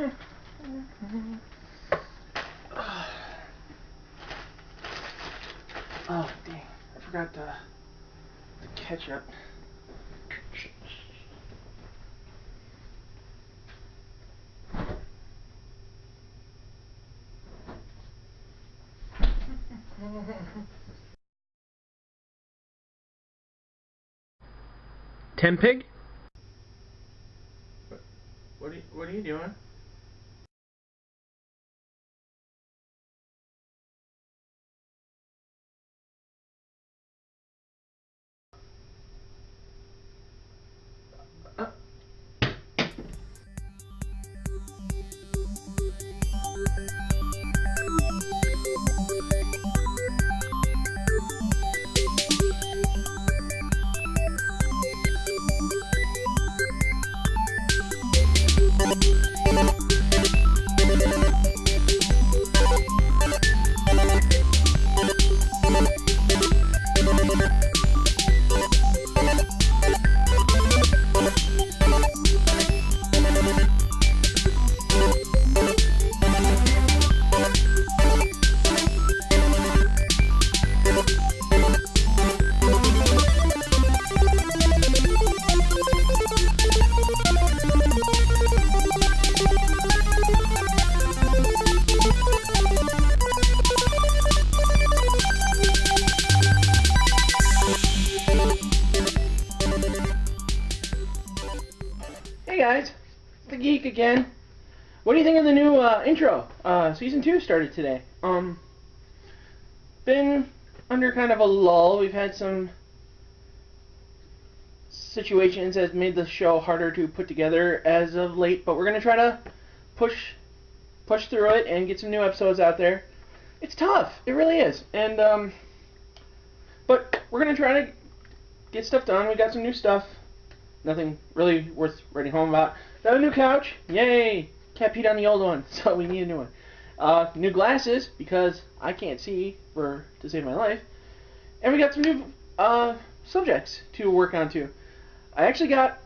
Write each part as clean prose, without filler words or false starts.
Oh, dang. I forgot the ketchup. Tempig? What are you doing? Hey guys, it's the Geek again. What do you think of the new intro? Season 2 started today. Been under kind of a lull. We've had some situations that made the show harder to put together as of late, but we're gonna try to push through it and get some new episodes out there. It's tough, it really is, and but we're gonna try to get stuff done. We got some new stuff. Nothing really worth writing home about. Got a new couch. Yay! Can't peed on the old one, so we need a new one. New glasses, because I can't see to save my life. And we got some new subjects to work on too. I actually got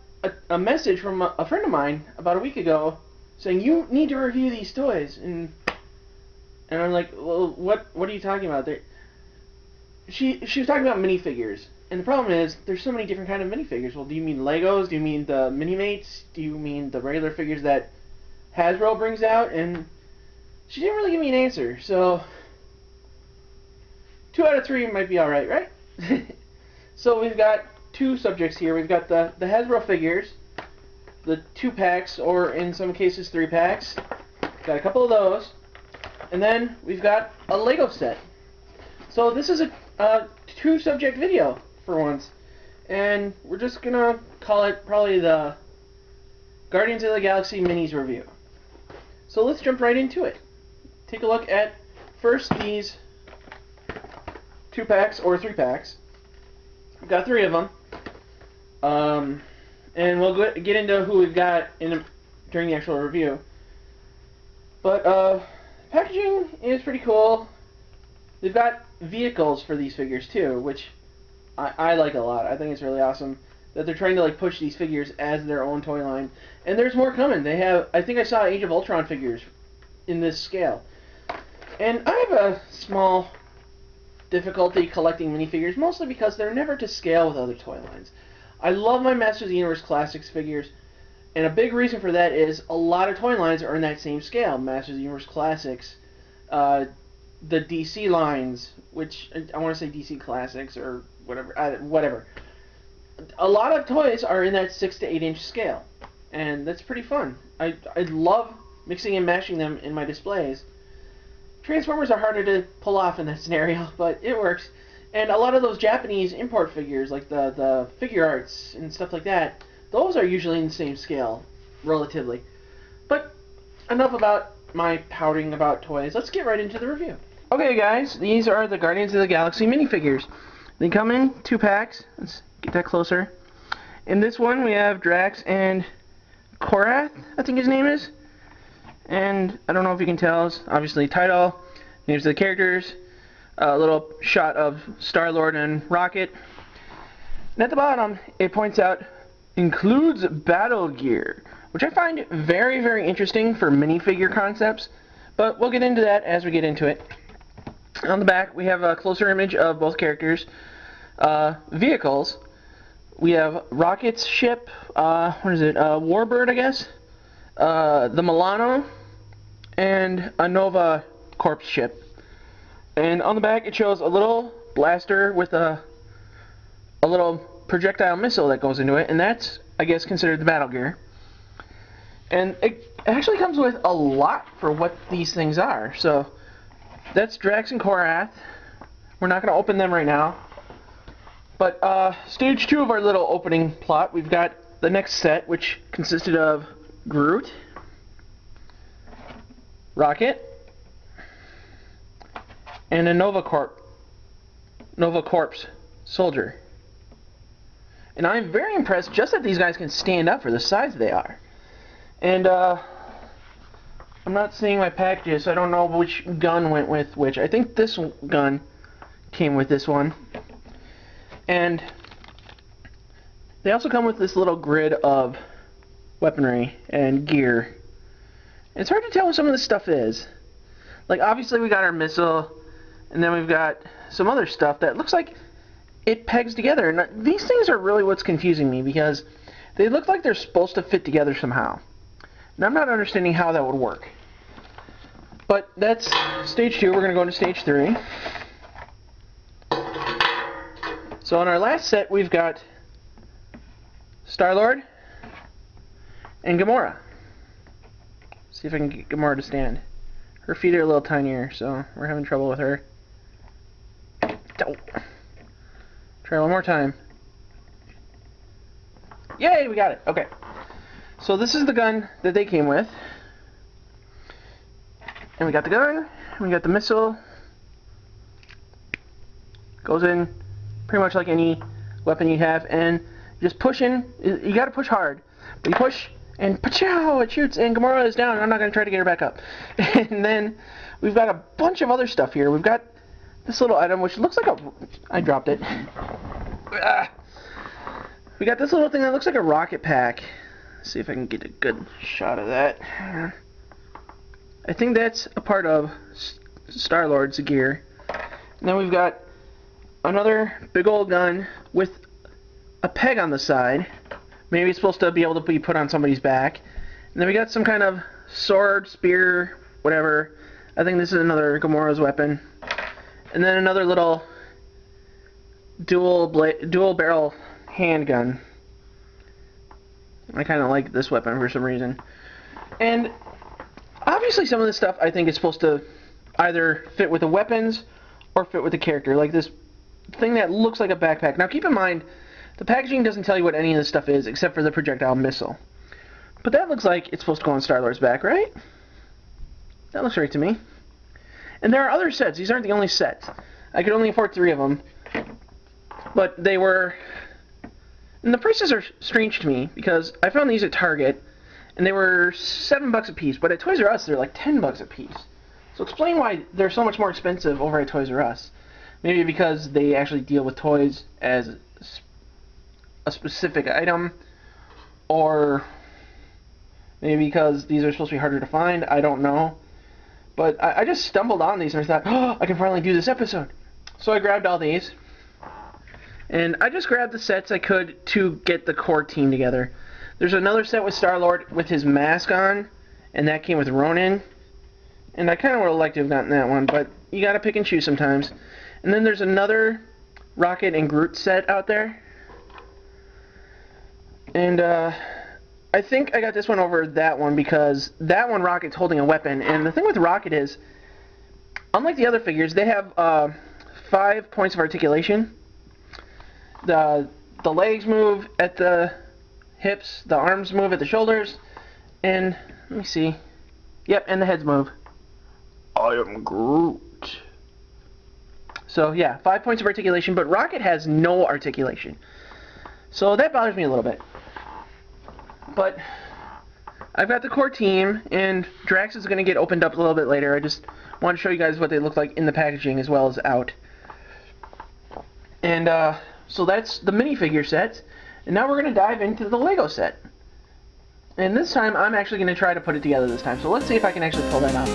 a message from a friend of mine about a week ago saying, you need to review these toys. And I'm like, well, what are you talking about? She was talking about minifigures. And the problem is, there's so many different kind of minifigures. Well, do you mean Legos? Do you mean the Mini-Mates? Do you mean the regular figures that Hasbro brings out? And she didn't really give me an answer. So 2 out of 3 might be alright, right? So we've got 2 subjects here. We've got the Hasbro figures, the 2-packs, or in some cases 3-packs. Got a couple of those. And then we've got a Lego set. So this is a 2-subject video for once, and we're just gonna call it probably the Guardians of the Galaxy Minis review. So let's jump right into it. Take a look at first these 2-packs or 3-packs. We've got 3 of them, and we'll get into who we've got during the actual review. But packaging is pretty cool. They've got vehicles for these figures too, which I like a lot. I think it's really awesome that they're trying to push these figures as their own toy line. And there's more coming. They have, I think I saw Age of Ultron figures in this scale. And I have a small difficulty collecting minifigures, mostly because they're never to scale with other toy lines. I love my Masters of the Universe Classics figures, and a big reason for that is a lot of toy lines are in that same scale. Masters of the Universe Classics, the DC lines, which I want to say DC Classics or whatever. A lot of toys are in that 6 to 8 inch scale, and that's pretty fun. I love mixing and matching them in my displays. Transformers are harder to pull off in that scenario, but it works. And a lot of those Japanese import figures, like the figure arts and stuff like that, those are usually in the same scale, relatively. But enough about my pouting about toys. Let's get right into the review. Okay guys, these are the Guardians of the Galaxy minifigures. They come in 2-packs. Let's get that closer. In this one we have Drax and Korath, I think his name is. And I don't know if you can tell, it's obviously title, names of the characters, a little shot of Star-Lord and Rocket. And at the bottom it points out, includes battle gear. which I find very, very interesting for minifigure concepts, but we'll get into that as we get into it. On the back, we have a closer image of both characters' vehicles. We have Rocket's ship, what is it, Warbird, I guess, the Milano, and a Nova Corps ship. And on the back, it shows a little blaster with a little projectile missile that goes into it, and that's, I guess, considered the battle gear. And it actually comes with a lot for what these things are. So that's Drax and Korath. We're not going to open them right now. But stage 2 of our little opening plot, we've got the next set, which consisted of Groot, Rocket, and a Nova Corps soldier. And I'm very impressed just that these guys can stand up for the size they are. And I'm not seeing my packages, so I don't know which gun went with which. I think this gun came with this one. And they also come with this little grid of weaponry and gear. And it's hard to tell what some of this stuff is. Like, obviously we got our missile, and then we've got some other stuff that looks like it pegs together. And these things are really what's confusing me, because they look like they're supposed to fit together somehow. And I'm not understanding how that would work. But that's stage 2. We're going to go into stage 3. So in our last set, we've got Star-Lord and Gamora. See if I can get Gamora to stand. Her feet are a little tinier, so we're having trouble with her. Oh. Try one more time. Yay, we got it. Okay. So this is the gun that they came with. And we got the gun, and we got the missile. Goes in pretty much like any weapon you have, and just pushing, you gotta push hard. But you push, and pa-chow, it shoots, and Gamora is down, and I'm not gonna try to get her back up. And then we've got a bunch of other stuff here. We've got this little item, which looks like I dropped it. We got this little thing that looks like a rocket pack. Let's see if I can get a good shot of that. I think that's a part of Star-Lord's gear. And then we've got another big old gun with a peg on the side. Maybe it's supposed to be able to be put on somebody's back. And then we got some kind of sword, spear, whatever. I think this is another Gamora's weapon. And then another little dual barrel handgun. I kind of like this weapon for some reason. And obviously some of this stuff I think is supposed to either fit with the weapons or fit with the character. Like this thing that looks like a backpack. Now keep in mind, the packaging doesn't tell you what any of this stuff is except for the projectile missile. But that looks like it's supposed to go on Star-Lord's back, right? That looks right to me. And there are other sets. These aren't the only sets. I could only afford 3 of them. But they were... And the prices are strange to me, because I found these at Target, and they were $7 a piece, but at Toys R Us they're like $10 a piece. So explain why they're so much more expensive over at Toys R Us. Maybe because they actually deal with toys as a specific item, or maybe because these are supposed to be harder to find. I don't know. But I just stumbled on these and I thought, oh, I can finally do this episode. So I grabbed all these. And I just grabbed the sets I could to get the core team together. There's another set with Star-Lord with his mask on, and that came with Ronin. And I kind of would have liked to have gotten that one, but you gotta pick and choose sometimes. And then there's another Rocket and Groot set out there. And I think I got this one over that one because that one Rocket's holding a weapon. And the thing with Rocket is, unlike the other figures, they have 5 points of articulation. The legs move at the hips, the arms move at the shoulders, and let me see. Yep, and the heads move. I am Groot. So yeah, 5 points of articulation, but Rocket has no articulation. So that bothers me a little bit. But I've got the core team, and Drax is going to get opened up a little bit later. I just want to show you guys what they look like in the packaging as well as out. And so that's the minifigure set. And now we're going to dive into the Lego set. And this time, I'm actually going to try to put it together this time. So let's see if I can actually pull that off.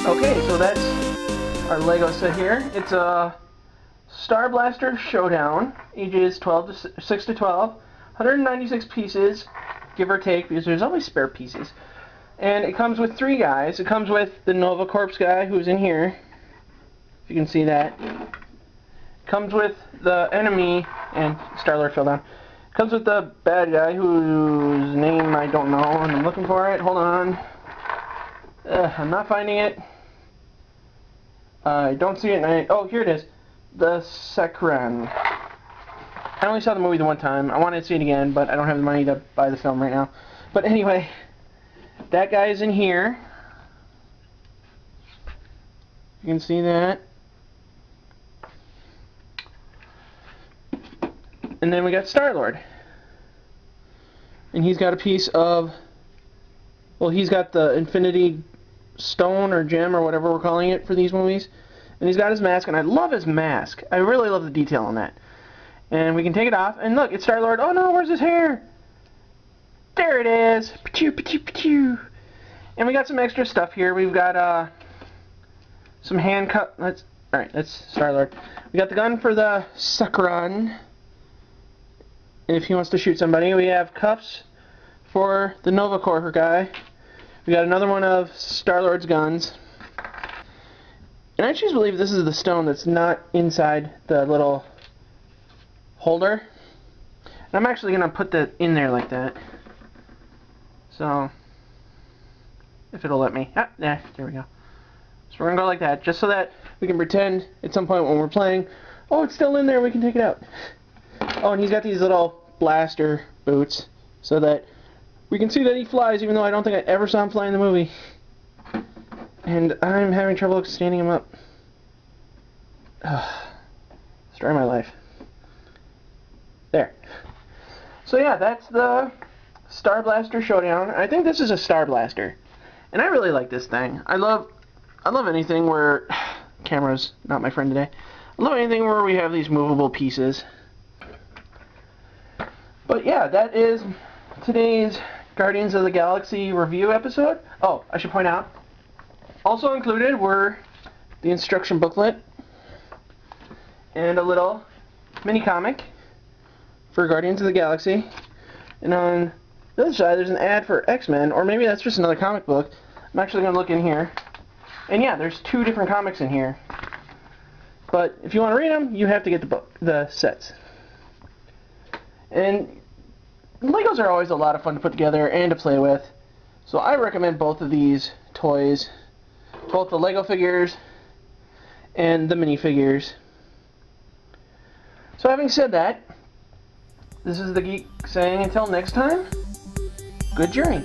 Okay, so that's our Lego set here. It's a Star Blaster Showdown, ages 6 to 12, 196 pieces, give or take, because there's always spare pieces. And it comes with 3 guys. It comes with the Nova Corps guy, who's in here, if you can see that. It comes with the enemy, and Star-Lord fell down. It comes with the bad guy, whose name I don't know, and I'm looking for it. Hold on. I'm not finding it. I don't see it. Oh, here it is. The Sakran. I only saw the movie the one time. I wanted to see it again, but I don't have the money to buy the film right now. But anyway, that guy is in here. You can see that. And then we got Star-Lord. And he's got a piece of... Well, he's got the Infinity Stone or gem or whatever we're calling it for these movies. And he's got his mask, and I love his mask. I really love the detail on that. And we can take it off, and look, it's Star-Lord. Oh no, where's his hair? There it is. Pachoo, pachoo, pachoo. And we got some extra stuff here. We've got some handcuff. Alright, that's Star-Lord. We got the gun for the Sakran, if he wants to shoot somebody. We have cuffs for the Nova Corps guy. We got another one of Star-Lord's guns. And I choose to believe this is the stone that's not inside the little holder. And I'm actually going to put that in there like that. So, if it'll let me. Ah, there we go. So we're going to go like that, just so that we can pretend at some point when we're playing, oh, it's still in there, we can take it out. Oh, and he's got these little blaster boots, so that we can see that he flies, even though I don't think I ever saw him fly in the movie. And I'm having trouble standing him up. Story of my life. There. So yeah, that's the Star Blaster Showdown. I think this is a Star Blaster. And I really like this thing. I love anything where... Camera's not my friend today. I love anything where we have these movable pieces. But yeah, that is today's Guardians of the Galaxy review episode. Oh, I should point out, also included were the instruction booklet and a little mini comic for Guardians of the Galaxy. And on the other side, there's an ad for X-Men, or maybe that's just another comic book. I'm actually going to look in here. And yeah, there's 2 different comics in here. But if you want to read them, you have to get the sets. And Legos are always a lot of fun to put together and to play with. So I recommend both of these toys. Both the Lego figures and the minifigures. So having said that, this is the Geek saying until next time, good journey.